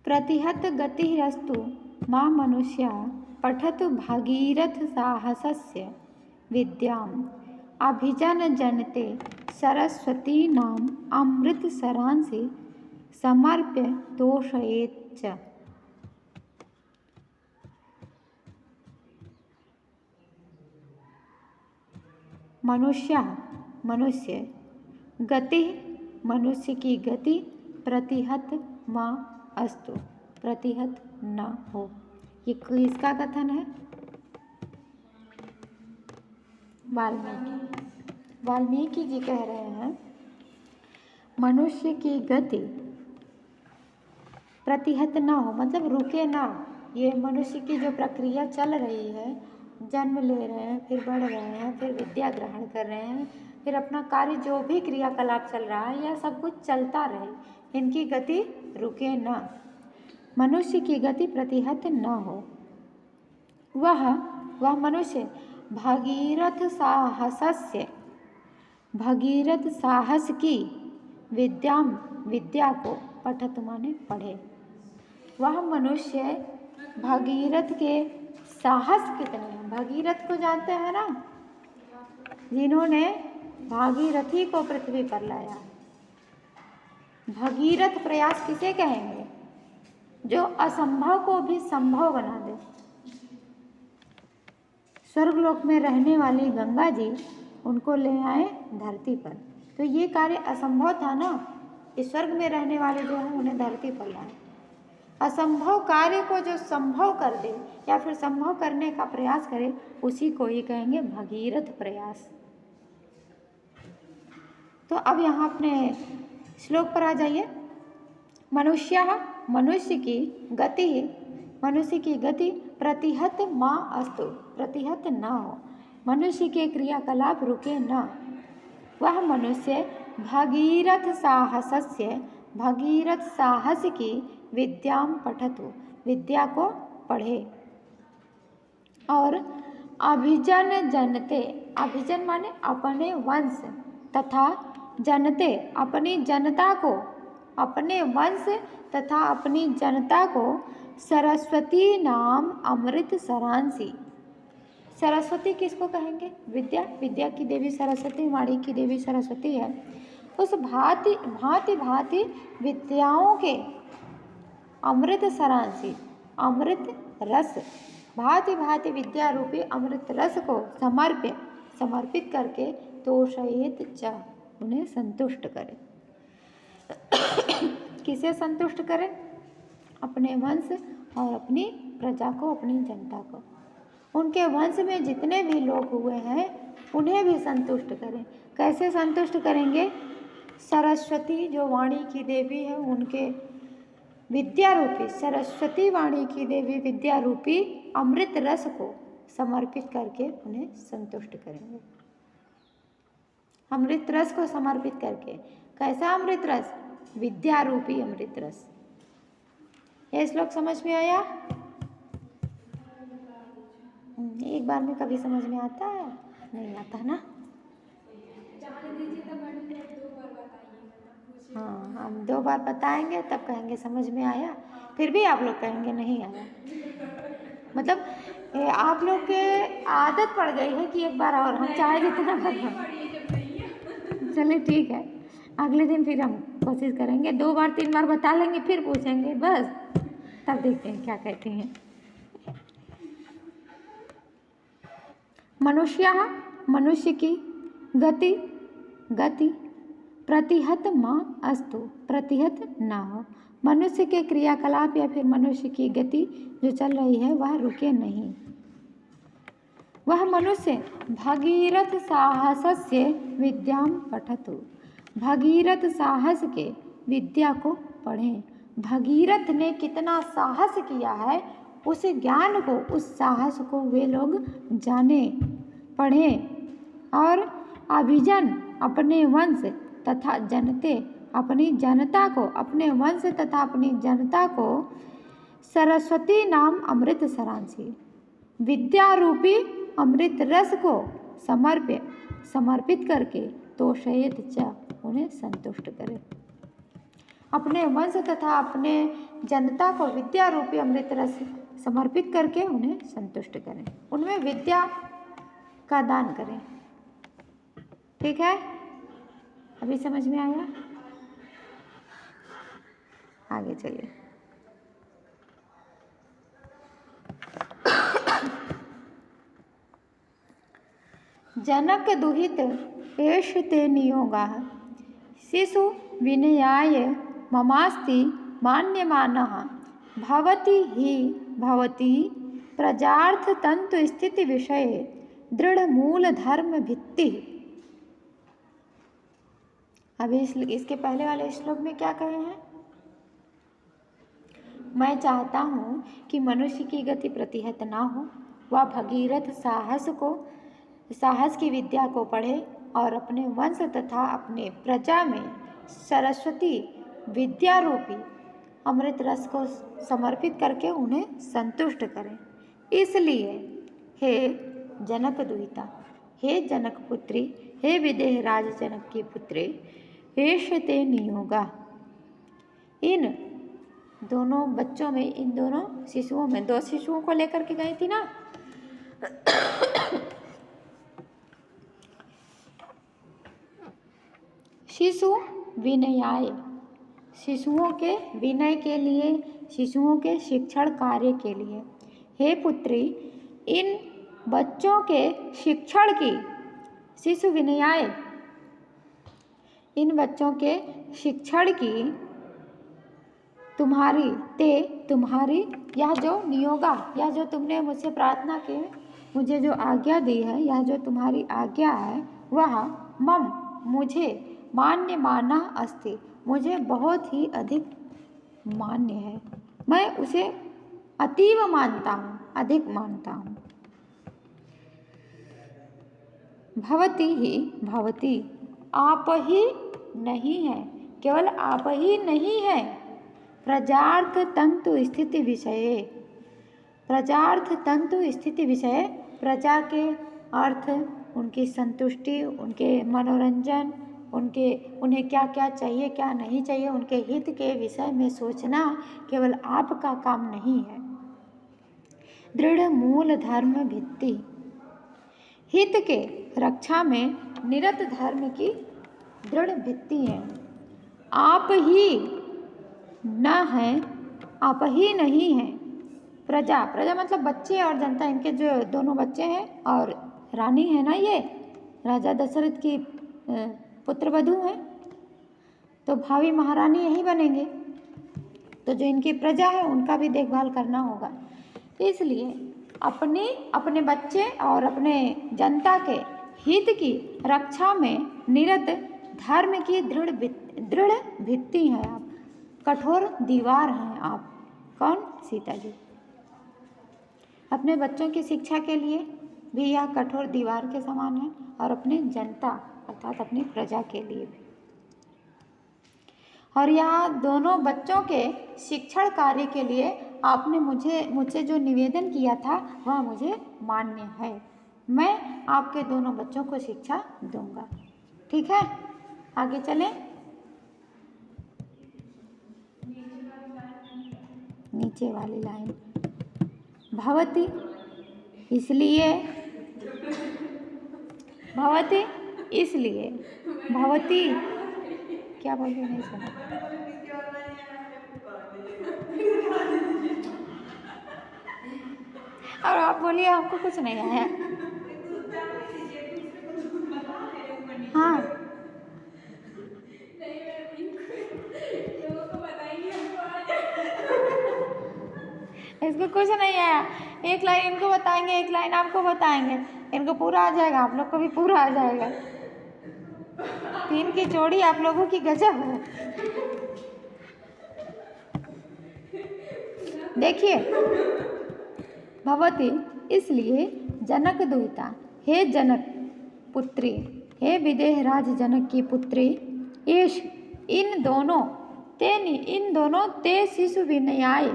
प्रतिहत गतिरस्तु मा मनुष्य पठतु भागीरथ साहसस्य विद्याम् अभिजन जनते सरस्वती नाम अमृत सरांसि समर्प्य तोषयेच्च। मनुष्य गति मनुष्य की गति प्रतिहत मा अस्तु प्रतिहत न हो। ये किसका कथन है? वाल्मीकि जी कह रहे हैं मनुष्य की गति प्रतिहत ना हो, मतलब रुके ना। ये मनुष्य की जो प्रक्रिया चल रही है, जन्म ले रहे हैं, फिर बढ़ रहे हैं, फिर विद्या ग्रहण कर रहे हैं, फिर अपना कार्य जो भी क्रियाकलाप चल रहा है, यह सब कुछ चलता रहे, इनकी गति रुके ना। मनुष्य की गति प्रतिहत न हो। वह मनुष्य भगीरथ साहस की विद्या को पठत माने पढ़े। वह मनुष्य भगीरथ के साहस कितने हैं। भगीरथ को जानते हैं ना, जिन्होंने भागीरथी को पृथ्वी पर लाया। भगीरथ प्रयास किसे कहेंगे? जो असंभव को भी संभव बना दे। स्वर्गलोक में रहने वाली गंगा जी उनको ले आए धरती पर, तो ये कार्य असंभव था ना, इस स्वर्ग में रहने वाले जो हैं उन्हें धरती पर लाए। असंभव कार्य को जो संभव कर दे या फिर संभव करने का प्रयास करे, उसी को ही कहेंगे भगीरथ प्रयास। तो अब यहाँ अपने श्लोक पर आ जाइए। मनुष्य की गति प्रतिहत माँ अस्तु प्रतिहत न हो। मनुष्य के क्रियाकलाप रुके न। वह मनुष्य भगीरथ साहस की विद्याम पठतु विद्या को पढ़े और अभिजन जनते, अभिजन माने अपने वंश, तथा जनते अपनी जनता को, अपने वंश तथा अपनी जनता को सरस्वती नाम अमृत सरांसी। सरस्वती किसको कहेंगे? विद्या की देवी सरस्वती, वाणी की देवी सरस्वती है। उस भांति विद्याओं के अमृत सरांसी, अमृत रस, भांति विद्या रूपी अमृत रस को समर्पित करके तोषयेत च उन्हें संतुष्ट करे। किसे संतुष्ट करें? अपने वंश और अपनी प्रजा को, अपनी जनता को। उनके वंश में जितने भी लोग हुए हैं उन्हें भी संतुष्ट करें। कैसे संतुष्ट करेंगे? सरस्वती जो वाणी की देवी है, उनके विद्या रूपी, सरस्वती वाणी की देवी विद्या रूपी अमृत रस को समर्पित करके उन्हें संतुष्ट करेंगे। अमृत रस को समर्पित करके। कैसा अमृत रस? विद्या रूपी अमृत रस। यह श्लोक समझ में आया? एक बार में कभी समझ में आता है? नहीं आता ना। हाँ, हम 2 बार बताएंगे तब कहेंगे समझ में आया, फिर भी आप लोग कहेंगे नहीं आया। मतलब आप लोग के आदत पड़ गई है कि एक बार और हम चाहे जितना चलिए ठीक है, अगले दिन फिर हम कोशिश करेंगे। 2 बार 3 बार बता लेंगे, फिर पूछेंगे, बस तब देखते हैं क्या कहते हैं। मनुष्य की गति प्रतिहत माँ अस्तु प्रतिहत न हो। मनुष्य के क्रियाकलाप या फिर मनुष्य की गति जो चल रही है वह रुके नहीं। वह मनुष्य भगीरथ साहसस्य विद्याम पठतु भगीरथ साहस के विद्या को पढ़ें। भगीरथ ने कितना साहस किया है, उस ज्ञान को, उस साहस को वे लोग जाने, पढ़ें और अभिजन अपने वंश तथा जनते अपनी जनता को, अपने वंश तथा अपनी जनता को सरस्वती नाम अमृत सरांसी विद्या रूपी अमृत रस को समर्पित करके तोषयेत च उन्हें संतुष्ट करे। अपने वंश तथा अपने जनता को विद्या रूपी अमृत रस समर्पित करके उन्हें संतुष्ट करें, उनमें विद्या का दान करें। ठीक है, अभी समझ में आया? आगे चलिए। जनक दुहित एष ते नियोगाः शिशु विनयाय ममास्ति मान्यमानः भवति ही भवती प्रजार्थ तंतु स्थिति विषये दृढ़ मूल धर्म भित्ति। अभी इसके पहले वाले श्लोक में क्या कहे हैं? मैं चाहता हूँ कि मनुष्य की गति प्रतिहत ना हो, वह भगीरथ साहस की विद्या को पढ़े और अपने वंश तथा अपने प्रजा में सरस्वती विद्या रूपी अमृत रस को समर्पित करके उन्हें संतुष्ट करें। इसलिए हे जनक दुहिता, हे जनक पुत्री, हे विदेह राज जनक की पुत्री, एष ते नियोगा। इन दोनों बच्चों में, इन दोनों शिशुओं में, 2 शिशुओं को लेकर के गई थी ना, शिशु विनयाय, शिशुओं के विनय के लिए, शिशुओं के शिक्षण कार्य के लिए। हे पुत्री, इन बच्चों के शिक्षण की, शिशु विनयाय, इन बच्चों के शिक्षण की तुम्हारी यह जो नियोगा, यह जो तुमने मुझसे प्रार्थना की, मुझे जो आज्ञा दी है, यह जो तुम्हारी आज्ञा है, वह मम मुझे मान्य माना अस्ति, मुझे बहुत ही अधिक मान्य है, मैं उसे अतीव मानता हूँ, अधिक मानता हूँ। भवती ही भवती, आप ही नहीं है, केवल आप ही नहीं है, प्रजार्थ तंतु स्थिति विषये, प्रजार्थ तंतु स्थिति विषय, प्रजा के अर्थ, उनकी संतुष्टि, उनके मनोरंजन, उन्हें क्या क्या चाहिए क्या नहीं चाहिए, उनके हित के विषय में सोचना केवल आपका काम नहीं है। दृढ़ मूल धर्म भित्ति, हित के रक्षा में निरत धर्म की दृढ़ भित्ति है। आप ही न है, आप ही नहीं है, प्रजा, प्रजा मतलब बच्चे और जनता, इनके जो दोनों बच्चे हैं और रानी है ना, ये राजा दशरथ की पुत्रवधू है, तो भावी महारानी यही बनेंगे, तो जो इनकी प्रजा है उनका भी देखभाल करना होगा। इसलिए अपने बच्चे और अपने जनता के हित की रक्षा में निरत धर्म की दृढ़ भित्ति है आप, कठोर दीवार हैं आप। कौन? सीता जी। अपने बच्चों की शिक्षा के लिए भी यह कठोर दीवार के समान है और अपने जनता अर्थात अपनी प्रजा के लिए भी। और यह दोनों बच्चों के शिक्षण कार्य के लिए आपने मुझसे जो निवेदन किया था वह मुझे मान्य है, मैं आपके दोनों बच्चों को शिक्षा दूंगा। ठीक है, आगे चलें। नीचे वाली लाइन, भवती इसलिए, भवती इसलिए, भवती क्या बोल रहे, नहीं सुना। और आप बोलिए आपको कुछ नहीं आया। हाँ, इसको कुछ नहीं आया, एक लाइन इनको बताएंगे, एक लाइन आपको बताएंगे, इनको पूरा आ जाएगा, आप लोग को भी पूरा आ जाएगा। 3 की जोड़ी आप लोगों की गजब है। देखिए, भवती इसलिए, जनक दुहिता, हे जनक पुत्री, हे विदेह राज जनक की पुत्री, एष इन दोनों ते शिशु विनयाय,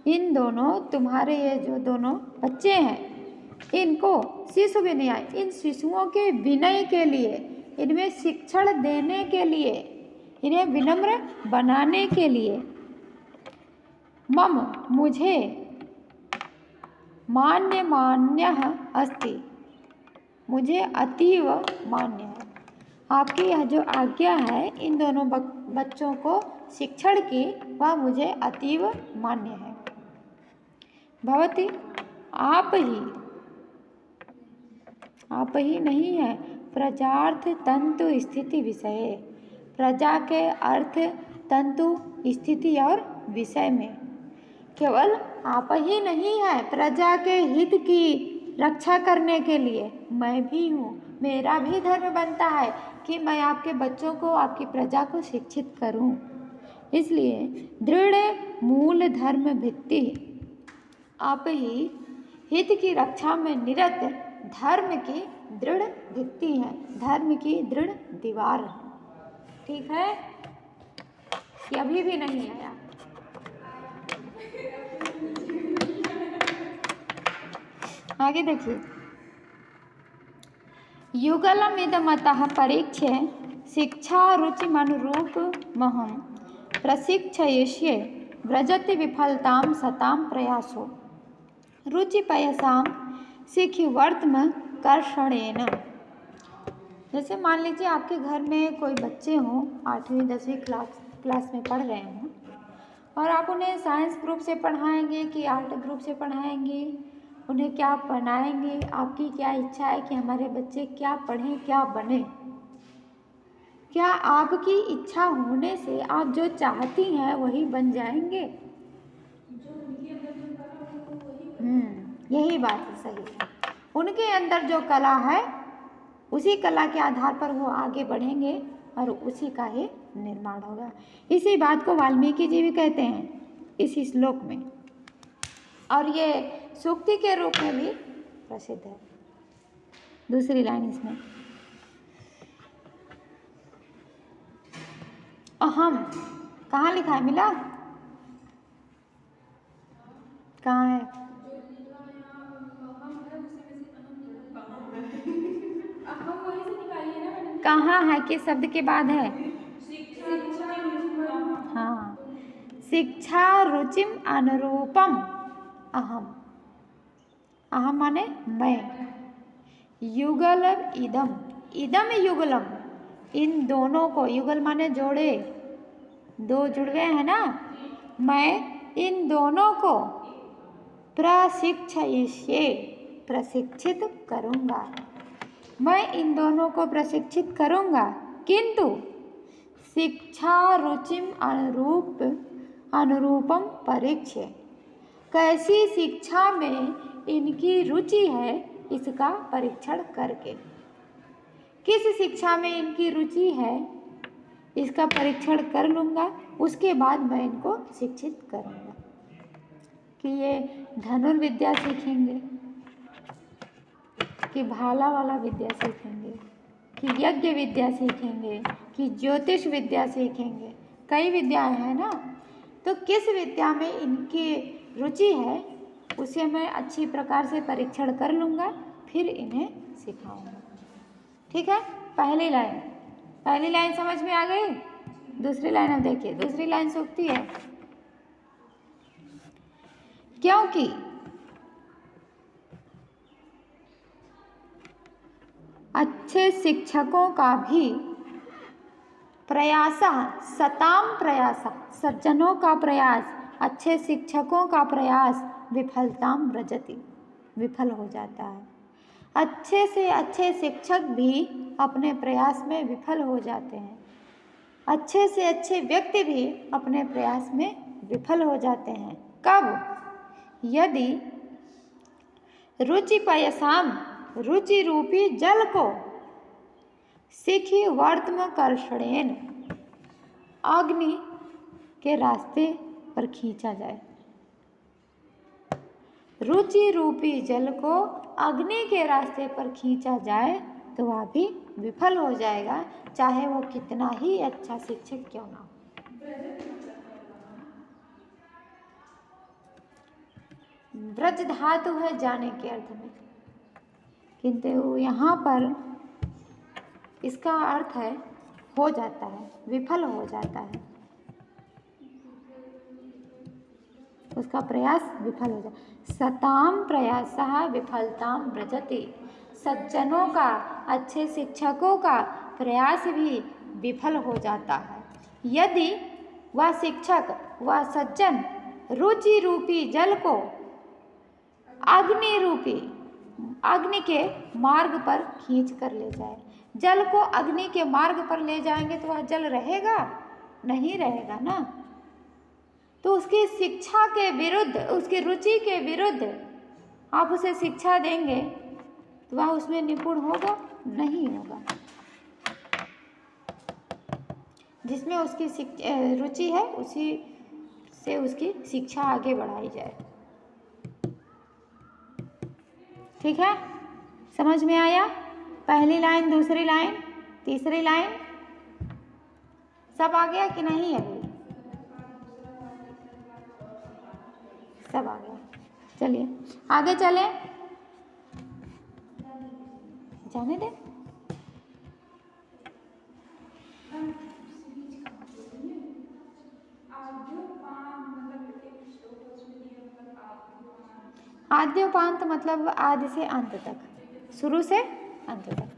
इन दोनों तुम्हारे ये जो दोनों बच्चे हैं, इनको शिशु विनयाय, इन शिशुओं के विनय के लिए, इनमें शिक्षण देने के लिए, इन्हें विनम्र बनाने के लिए मम मुझे मान्यः अस्ति, मुझे अतीव मान्य है। आपकी यह जो आज्ञा है इन दोनों बच्चों को शिक्षण की, वह मुझे अतीव मान्य है। भवती आप ही नहीं है प्रजार्थ तंतु स्थिति विषय, प्रजा के अर्थ तंतु स्थिति और विषय में केवल आप ही नहीं है प्रजा के हित की रक्षा करने के लिए, मैं भी हूँ। मेरा भी धर्म बनता है कि मैं आपके बच्चों को, आपकी प्रजा को शिक्षित करूँ। इसलिए दृढ़ मूल धर्म भित्ति, आप ही हित की रक्षा में निरत धर्म की दृढ़ भित्ति है, धर्म की दृढ़ दीवार है। ठीक है, ये अभी भी नहीं आया। आगे देखिए, युगलम इदमतः परीक्ष्य शिक्षा रुचिमनुरूप महम प्रशिक्षयिष्ये व्रजति विफलताम सताम प्रयासो रुचि पयसाम सीखी वर्तम कर्षणेन। जैसे मान लीजिए आपके घर में कोई बच्चे हों, 8वीं 10वीं क्लास में पढ़ रहे हों, और आप उन्हें साइंस ग्रुप से पढ़ाएंगे कि आर्ट ग्रुप से पढ़ाएंगे, उन्हें क्या बनाएंगे, आपकी क्या इच्छा है कि हमारे बच्चे क्या पढ़ें, क्या बने। क्या आपकी इच्छा होने से आप जो चाहती हैं वही बन जाएंगे? यही बात है, सही है। उनके अंदर जो कला है उसी कला के आधार पर वो आगे बढ़ेंगे और उसी का ही निर्माण होगा। इसी बात को वाल्मीकि जी भी कहते हैं इसी श्लोक में, और ये सूक्ति के रूप में भी प्रसिद्ध है। दूसरी लाइन इसमें, अहम कहाँ लिखा है, मिला? कहाँ है? कहाँ है, किस शब्द के बाद है? हाँ, शिक्षा रुचिम अनुरूपम अहम, अहम माने मैं, युगलम इदम, इदम युगलम, इन दोनों को, युगल माने जोड़े, दो जुड़वे हैं ना, मैं इन दोनों को प्रशिक्षयिष्ये, प्रशिक्षित करूँगा, मैं इन दोनों को प्रशिक्षित करूँगा, किंतु शिक्षा रुचिम अनुरूपम परीक्ष्य, कैसी शिक्षा में इनकी रुचि है इसका परीक्षण करके, किस शिक्षा में इनकी रुचि है इसका परीक्षण कर लूँगा, उसके बाद मैं इनको शिक्षित करूँगा कि ये धनुर्विद्या सीखेंगे, कि भाला वाला विद्या सीखेंगे, कि यज्ञ विद्या सीखेंगे, कि ज्योतिष विद्या सीखेंगे। कई विद्याएं हैं ना, तो किस विद्या में इनकी रुचि है उसे मैं अच्छी प्रकार से परीक्षण कर लूँगा, फिर इन्हें सिखाऊंगा। ठीक है, पहली लाइन समझ में आ गई। दूसरी लाइन अब देखिए, दूसरी लाइन सूक्ति है, क्योंकि अच्छे शिक्षकों का भी प्रयास, सताम प्रयास, सज्जनों का प्रयास, अच्छे शिक्षकों का प्रयास विफलताम व्रजति, विफल हो जाता है। अच्छे से अच्छे शिक्षक भी अपने प्रयास में विफल हो जाते हैं, अच्छे से अच्छे व्यक्ति भी अपने प्रयास में विफल हो जाते हैं। कब? यदि रुचि पयसाम, रुचि रूपी जल को सीखी वर्तम कर्षणेन, अग्नि के रास्ते पर खींचा जाए। रुचि रूपी जल को अग्नि के रास्ते पर खींचा जाए तो वह भी विफल हो जाएगा, चाहे वो कितना ही अच्छा शिक्षक क्यों ना हो। व्रज धातु है जाने के अर्थ में, किंतु यहाँ पर इसका अर्थ है हो जाता है, विफल हो जाता है, उसका प्रयास विफल हो जाए। सताम प्रयासः विफलताम व्रजति। सज्जनों का, अच्छे शिक्षकों का प्रयास भी विफल हो जाता है यदि वह शिक्षक, वह सज्जन रुचि रूपी जल को अग्नि रूपी, अग्नि के मार्ग पर खींच कर ले जाए। जल को अग्नि के मार्ग पर ले जाएंगे तो वह जल रहेगा? नहीं रहेगा ना। तो उसकी शिक्षा के विरुद्ध, उसकी रुचि के विरुद्ध आप उसे शिक्षा देंगे तो वह उसमें निपुण होगा? नहीं होगा। जिसमें उसकी रुचि है उसी से उसकी शिक्षा आगे बढ़ाई जाए। ठीक है, समझ में आया? पहली लाइन, दूसरी लाइन, तीसरी लाइन सब आ गया कि नहीं? अभी सब आ गया। चलिए आगे चलें, जाने दें। आद्योपांत मतलब आदि से अंत तक, शुरू से अंत तक।